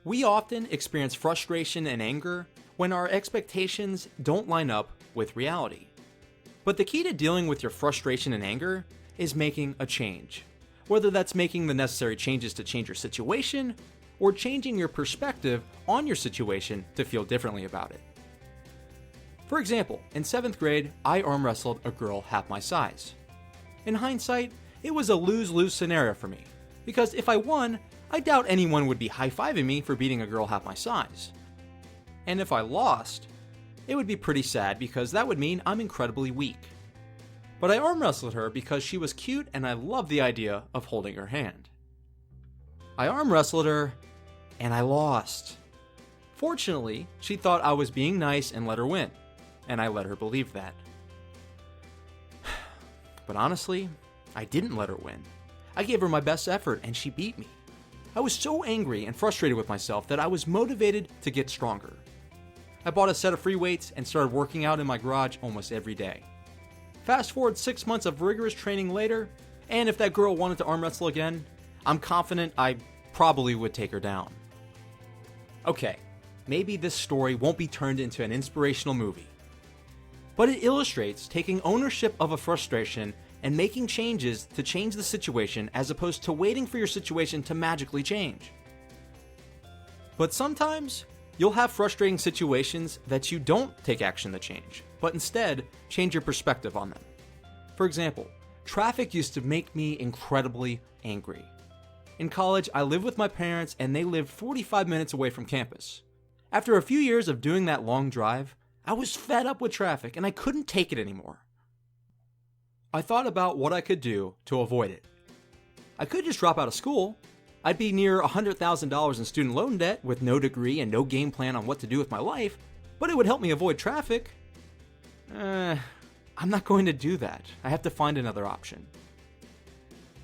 We often experience frustration and anger when our expectations don't line up with reality. But the key to dealing with your frustration and anger is making a change. Whether that's making the necessary changes to change your situation, or changing your perspective on your situation to feel differently about it. For example, in 7th grade, I arm wrestled a girl half my size. In hindsight, it was a lose-lose scenario for me, because if I won, I doubt anyone would be high-fiving me for beating a girl half my size. And if I lost, it would be pretty sad because that would mean I'm incredibly weak. But I arm wrestled her because she was cute and I loved the idea of holding her hand. I arm wrestled her and I lost. Fortunately, she thought I was being nice and let her win, and I let her believe that. But honestly, I didn't let her win. I gave her my best effort and she beat me. I was so angry and frustrated with myself that I was motivated to get stronger. I bought a set of free weights and started working out in my garage almost every day. Fast forward 6 months of rigorous training later, and if that girl wanted to arm wrestle again, I'm confident I probably would take her down. Okay, maybe this story won't be turned into an inspirational movie, but it illustrates taking ownership of a frustration and making changes to change the situation as opposed to waiting for your situation to magically change. But sometimes, you'll have frustrating situations that you don't take action to change, but instead change your perspective on them. For example, traffic used to make me incredibly angry. In college, I lived with my parents and they lived 45 minutes away from campus. After a few years of doing that long drive, I was fed up with traffic and I couldn't take it anymore. I thought about what I could do to avoid it. I could just drop out of school. I'd be near $100,000 in student loan debt with no degree and no game plan on what to do with my life, but it would help me avoid traffic. I'm not going to do that. I have to find another option.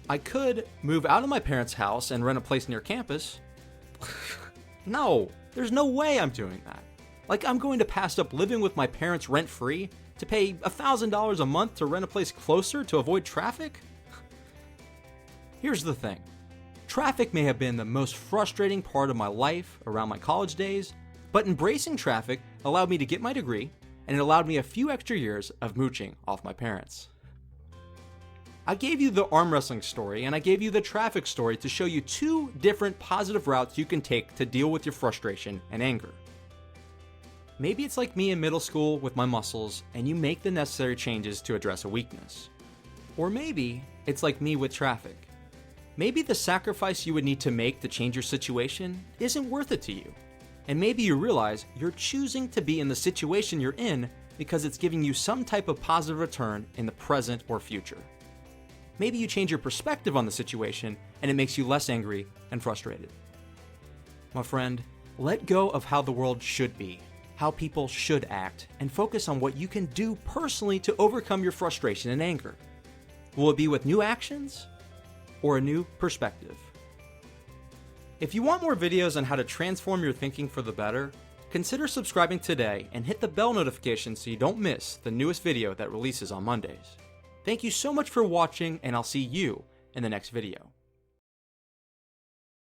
I could move out of my parents' house and rent a place near campus. No, there's no way I'm doing that. Like, I'm going to pass up living with my parents rent-free to pay $1,000 a month to rent a place closer to avoid traffic? Here's the thing. Traffic may have been the most frustrating part of my life around my college days, but embracing traffic allowed me to get my degree, and it allowed me a few extra years of mooching off my parents. I gave you the arm wrestling story, and I gave you the traffic story to show you two different positive routes you can take to deal with your frustration and anger. Maybe it's like me in middle school with my muscles, and you make the necessary changes to address a weakness. Or maybe it's like me with traffic. Maybe the sacrifice you would need to make to change your situation isn't worth it to you. And maybe you realize you're choosing to be in the situation you're in because it's giving you some type of positive return in the present or future. Maybe you change your perspective on the situation and it makes you less angry and frustrated. My friend, let go of how the world should be, how people should act, and focus on what you can do personally to overcome your frustration and anger. Will it be with new actions or a new perspective? If you want more videos on how to transform your thinking for the better, consider subscribing today and hit the bell notification so you don't miss the newest video that releases on Mondays. Thank you so much for watching, and I'll see you in the next video.